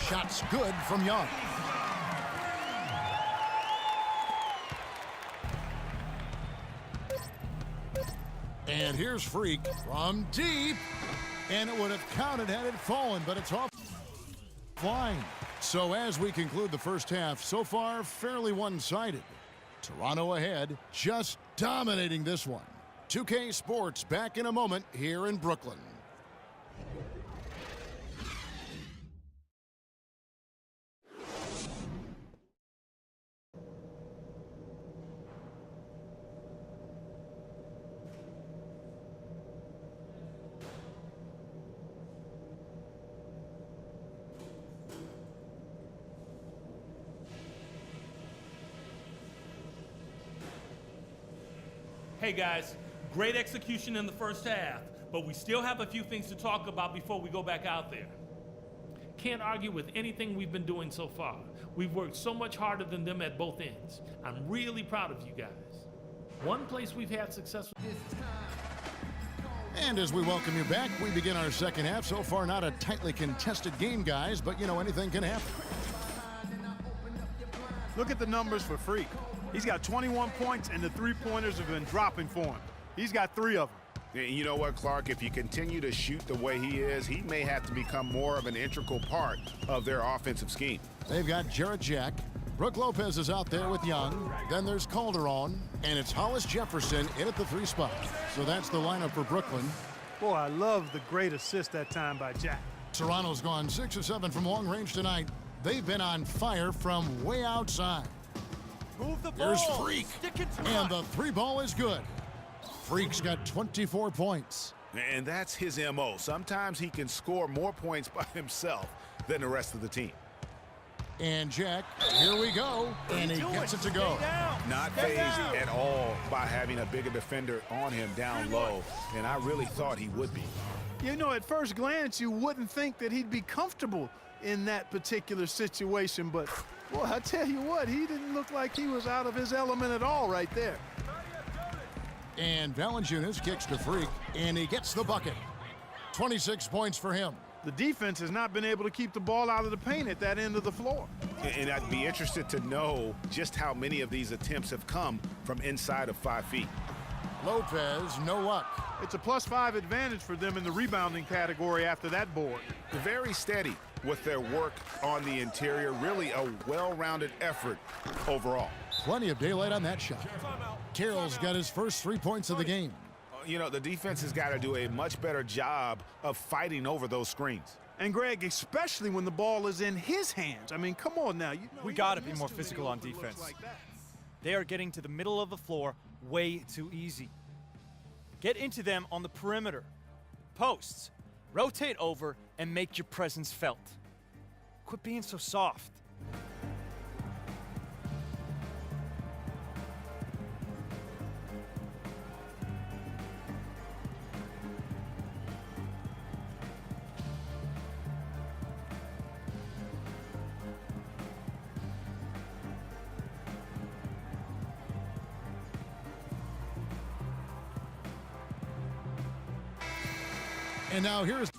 Shot's good from Young. And here's Freak from deep. And it would have counted had it fallen, but it's off line. So as we conclude the first half, so far fairly one-sided. Toronto ahead, just dominating this one. 2K Sports back in a moment here in Brooklyn. Hey guys, great execution in the first half, but we still have a few things to talk about before we go back out there. Can't argue with anything we've been doing so far. We've worked so much harder than them at both ends. I'm really proud of you guys. One place we've had success. And as we welcome you back, we begin our second half. So far, not a tightly contested game, guys, but you know, anything can happen. Look at the numbers for Freak. He's got 21 points, and the three-pointers have been dropping for him. He's got 3 of them. You know what, Clark? If you continue to shoot the way he is, he may have to become more of an integral part of their offensive scheme. They've got Jarrett Jack. Brook Lopez is out there with Young. Then there's Calderon. And it's Hollis Jefferson in at the 3 spot. So that's the lineup for Brooklyn. Boy, I love the great assist that time by Jack. Toronto's gone 6 of 7 from long range tonight. They've been on fire from way outside. Move the ball. There's Freak. And the 3 ball is good. Freak's got 24 points. And that's his MO. Sometimes he can score more points by himself than the rest of the team. And Jack, here we go. And he gets it to go. Not phased at all by having a bigger defender on him down low. And I really thought he would be. You know, at first glance, you wouldn't think that he'd be comfortable in that particular situation, but boy, I tell you what, he didn't look like he was out of his element at all right there. And Valanciunas kicks to Freak, and he gets the bucket. 26 points for him. The defense has not been able to keep the ball out of the paint at that end of the floor. And I'd be interested to know just how many of these attempts have come from inside of 5 feet. Lopez, no luck. It's a +5 advantage for them in the rebounding category after that board. Very steady with their work on the interior. Really a well-rounded effort overall. Plenty of daylight on that shot. Carroll's got his first 3 points of the game. You know, the defense has got to do a much better job of fighting over those screens. And Greg, especially when the ball is in his hands. I mean, come on now. You know, we got to be more physical on defense. They are getting to the middle of the floor way too easy. Get into them on the perimeter. Posts. Rotate over and make your presence felt. Quit being so soft. And now here's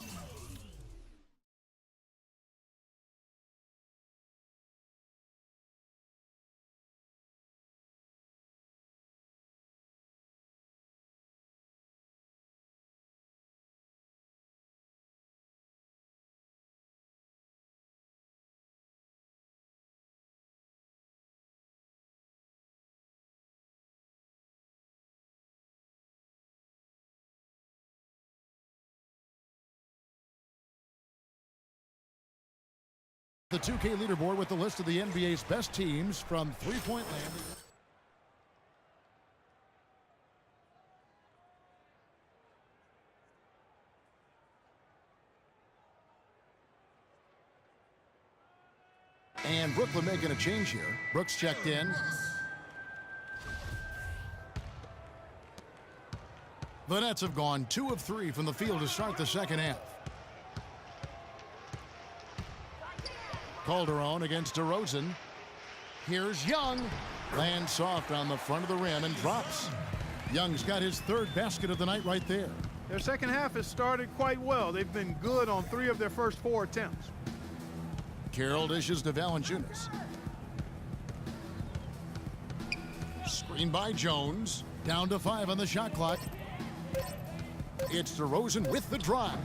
the 2K leaderboard with the list of the NBA's best teams from three-point land. And Brooklyn making a change here. Brooks checked in. The Nets have gone 2 of 3 from the field to start the second half. Calderon against DeRozan. Here's Young. Lands soft on the front of the rim and drops. Young's got his 3rd basket of the night right there. Their second half has started quite well. They've been good on 3 of their first 4 attempts. Carroll dishes to Valanciunas. Screen by Jones. Down to 5 on the shot clock. It's DeRozan with the drive.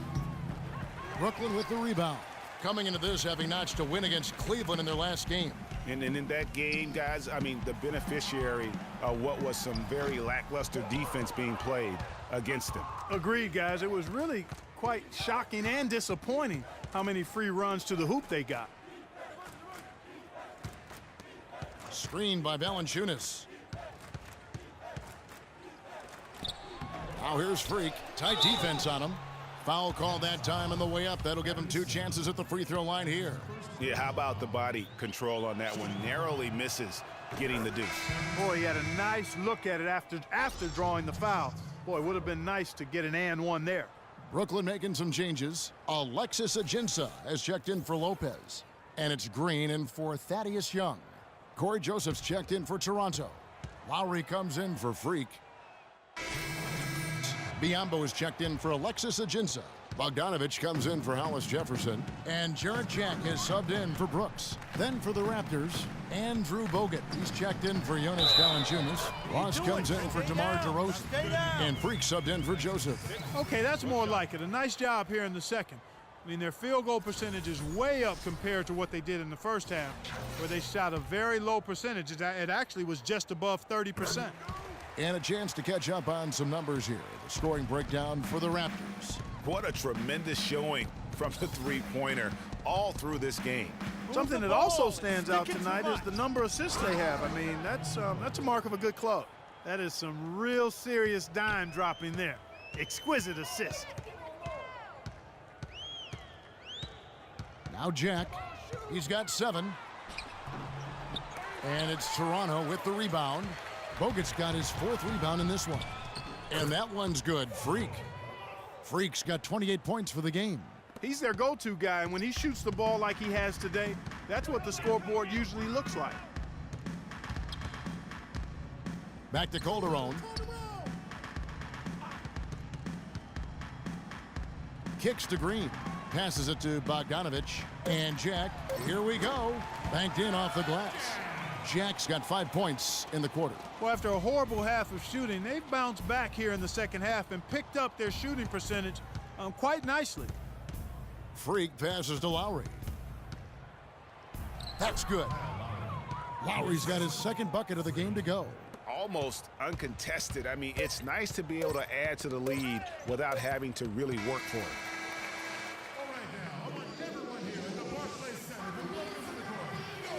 Brooklyn with the rebound. Coming into this, having notched a win against Cleveland in their last game. And in that game, guys, I mean, the beneficiary of what was some very lackluster defense being played against them. Agreed, guys. It was really quite shocking and disappointing how many free runs to the hoop they got. Screened by Valanciunas. Now here's Freak. Tight defense on him. Foul call that time on the way up. That'll give him 2 chances at the free throw line here. Yeah, how about the body control on that one? Narrowly misses getting the deuce. Boy, he had a nice look at it after drawing the foul. Boy, it would have been nice to get an and one there. Brooklyn making some changes. Alexis Ajinça has checked in for Lopez. And it's Green in for Thaddeus Young. Corey Joseph's checked in for Toronto. Lowry comes in for Freak. Biyombo is checked in for Alexis Ajinça. Bogdanovich comes in for Hollis Jefferson. And Jarrett Jack has subbed in for Brooks. Then for the Raptors, Andrew Bogut. He's checked in for Jonas Valanciunas. Ross comes in for DeMar DeRozan. And Freak subbed in for Joseph. Okay, that's more like it. A nice job here in the second. I mean, their field goal percentage is way up compared to what they did in the first half, where they shot a very low percentage. It actually was just above 30%. And a chance to catch up on some numbers here. The scoring breakdown for the Raptors. What a tremendous showing from the three-pointer all through this game. Something that also stands out tonight is the number of assists they have. I mean, that's a mark of a good club. That is some real serious dime dropping there. Exquisite assist. Now Jack. He's got 7. And it's Toronto with the rebound. Bogut's got his 4th rebound in this one. And that one's good. Freak. Freak's got 28 points for the game. He's their go-to guy, and when he shoots the ball like he has today, that's what the scoreboard usually looks like. Back to Calderon. Kicks to Green. Passes it to Bogdanovich. And Jack, here we go. Banked in off the glass. Jack's got 5 points in the quarter. Well, after a horrible half of shooting, they've bounced back here in the second half and picked up their shooting percentage quite nicely. Freak passes to Lowry. That's good. Lowry's got his 2nd bucket of the game to go. Almost uncontested. I mean, it's nice to be able to add to the lead without having to really work for it.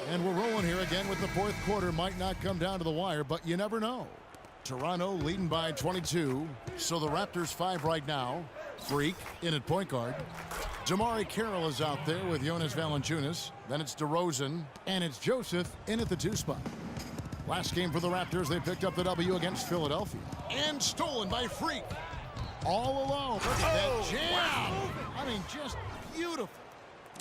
And we're rolling here again with the 4th quarter. Might not come down to the wire, but you never know. Toronto leading by 22. So the Raptors 5 right now. Freak in at point guard. DeMar Carroll is out there with Jonas Valanciunas. Then it's DeRozan. And it's Joseph in at the 2 spot. Last game for the Raptors, they picked up the W against Philadelphia. And stolen by Freak. All alone. Look at that jam. Wow. I mean, just beautiful.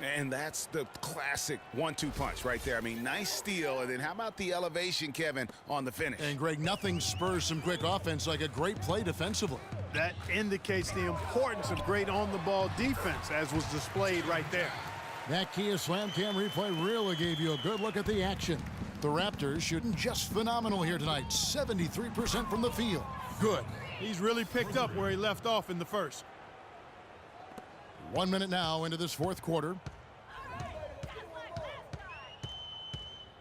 And that's the classic 1-2 punch right there. I mean, nice steal. And then how about the elevation, Kevin, on the finish? And, Greg, nothing spurs some quick offense like a great play defensively. That indicates the importance of great on-the-ball defense, as was displayed right there. That Kia Slam Cam replay really gave you a good look at the action. The Raptors shooting just phenomenal here tonight. 73% from the field. Good. He's really picked up where he left off in the first. 1 minute now into this 4th quarter.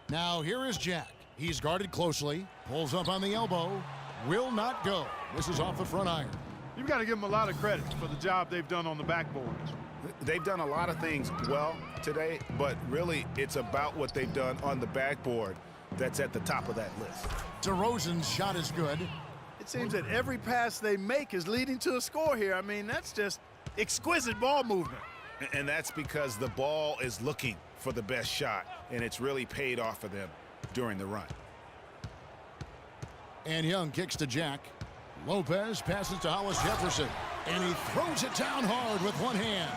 Now here is Jack. He's guarded closely. Pulls up on the elbow. Will not go. This is off the front iron. You've got to give them a lot of credit for the job they've done on the backboards. They've done a lot of things well today, but really it's about what they've done on the backboard that's at the top of that list. DeRozan's shot is good. It seems that every pass they make is leading to a score here. I mean, that's just exquisite ball movement. And that's because the ball is looking for the best shot, and it's really paid off for them during the run. And Young kicks to Jack. Lopez passes to Hollis Jefferson. And he throws it down hard with one hand.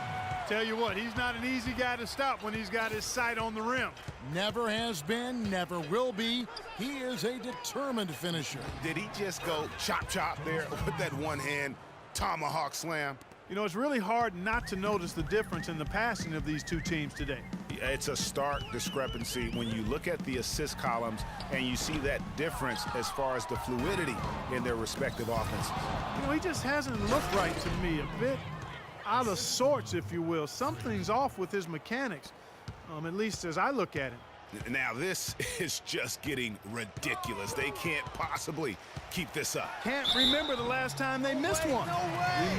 Tell you what, he's not an easy guy to stop when he's got his sight on the rim. Never has been, never will be. He is a determined finisher. Did he just go chop there with that one hand tomahawk slam? You know, it's really hard not to notice the difference in the passing of these two teams today. It's a stark discrepancy when you look at the assist columns and you see that difference as far as the fluidity in their respective offenses. You know, he just hasn't looked right to me. A bit out of sorts, if you will. Something's off with his mechanics, at least as I look at it. Now this is just getting ridiculous. They can't possibly keep this up. Can't remember the last time they missed one.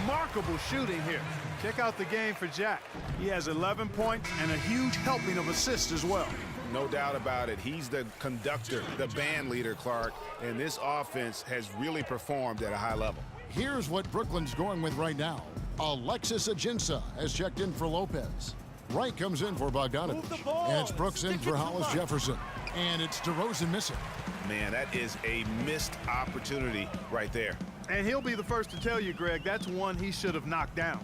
Remarkable shooting here. Check out the game for Jack. He has 11 points and a huge helping of assists as well. No doubt about it. He's the conductor, the band leader, Clark, and this offense has really performed at a high level. Here's what Brooklyn's going with right now. Alexis Ajinça has checked in for Lopez. Wright comes in for Bogdanovich. And it's Brooks in for Hollis Jefferson. And it's DeRozan missing. Man, that is a missed opportunity right there. And he'll be the first to tell you, Greg, that's one he should have knocked down.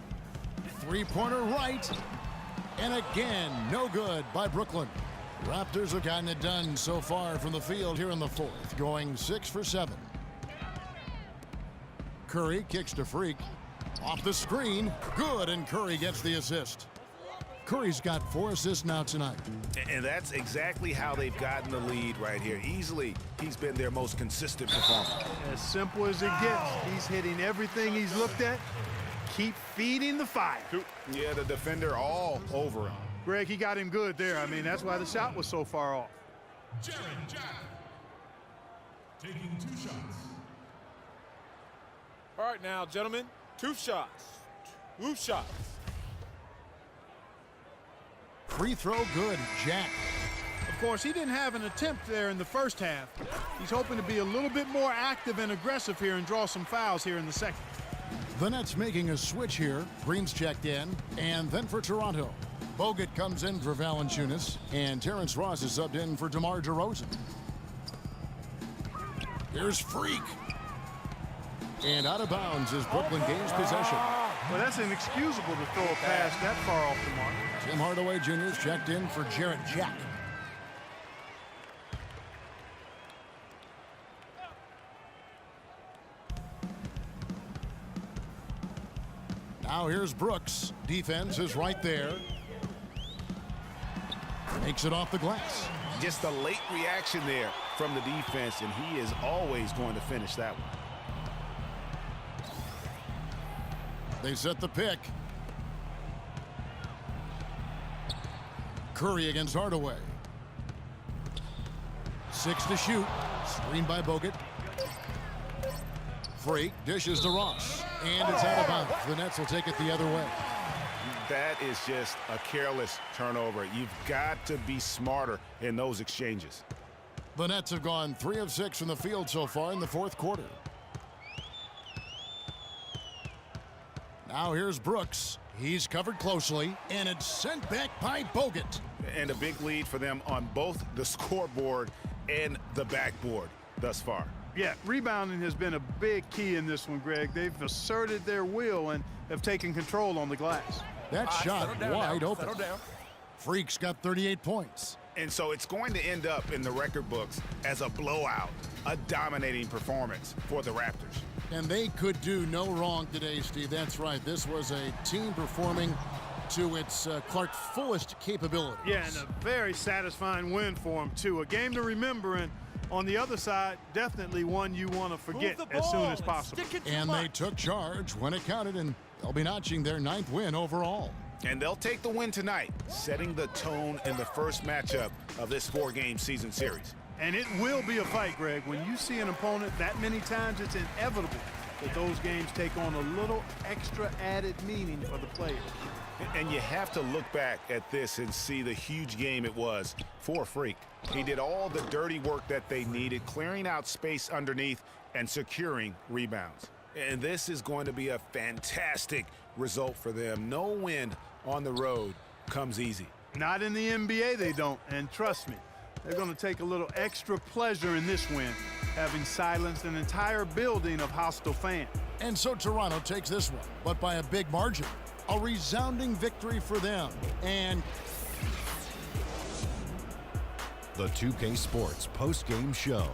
Three-pointer right. And again, no good by Brooklyn. Raptors have gotten it done so far from the field here in the fourth, going 6 for 7. Curry kicks to Freak. Off the screen, good, and Curry gets the assist. Curry's got 4 assists now tonight. And that's exactly how they've gotten the lead right here. Easily, he's been their most consistent performer. As simple as it gets. He's hitting everything he's looked at. Keep feeding the fire. Yeah, the defender all over him. Greg, he got him good there. I mean, that's why the shot was so far off. Jaren Jack taking 2 shots. All right now, gentlemen, 2 shots. 2 shots. Free throw good, Jack. Of course, he didn't have an attempt there in the first half. He's hoping to be a little bit more active and aggressive here and draw some fouls here in the second. The Nets making a switch here. Green's checked in. And then for Toronto, Bogut comes in for Valanciunas. And Terrence Ross is subbed in for DeMar DeRozan. Here's Freak. And out of bounds as Brooklyn gains possession. Well, that's inexcusable to throw a pass that far off the mark. Tim Hardaway Jr. is checked in for Jarrett Jack. Now here's Brooks. Defense is right there. Makes it off the glass. Just a late reaction there from the defense, and he is always going to finish that one. They set the pick. Curry against Hardaway. 6 to shoot. Screen by Bogut. Freak dishes to Ross. And it's out of bounds. The Nets will take it the other way. That is just a careless turnover. You've got to be smarter in those exchanges. The Nets have gone 3 of 6 from the field so far in the fourth quarter. Now here's Brooks. He's covered closely, and it's sent back by Bogut. And a big lead for them on both the scoreboard and the backboard thus far. Yeah, rebounding has been a big key in this one, Greg. They've asserted their will and have taken control on the glass. That shot wide open. Freak's got 38 points. And so it's going to end up in the record books as a blowout, a dominating performance for the Raptors. And they could do no wrong today, Steve. That's right. This was a team performing to its Clark fullest capabilities. Yeah, and a very satisfying win for them, too. A game to remember, and on the other side, definitely one you want to forget as soon as possible. And they took charge when it counted, and they'll be notching their 9th win overall. And they'll take the win tonight, setting the tone in the first matchup of this 4-game season series. And it will be a fight, Greg. When you see an opponent that many times, it's inevitable that those games take on a little extra added meaning for the players. And you have to look back at this and see the huge game it was for Freak. He did all the dirty work that they needed, clearing out space underneath and securing rebounds. And this is going to be a fantastic result for them. No win on the road comes easy. Not in the NBA, they don't. And trust me, they're going to take a little extra pleasure in this win, having silenced an entire building of hostile fans. And so Toronto takes this one, but by a big margin. A resounding victory for them. And the 2K Sports post-game show.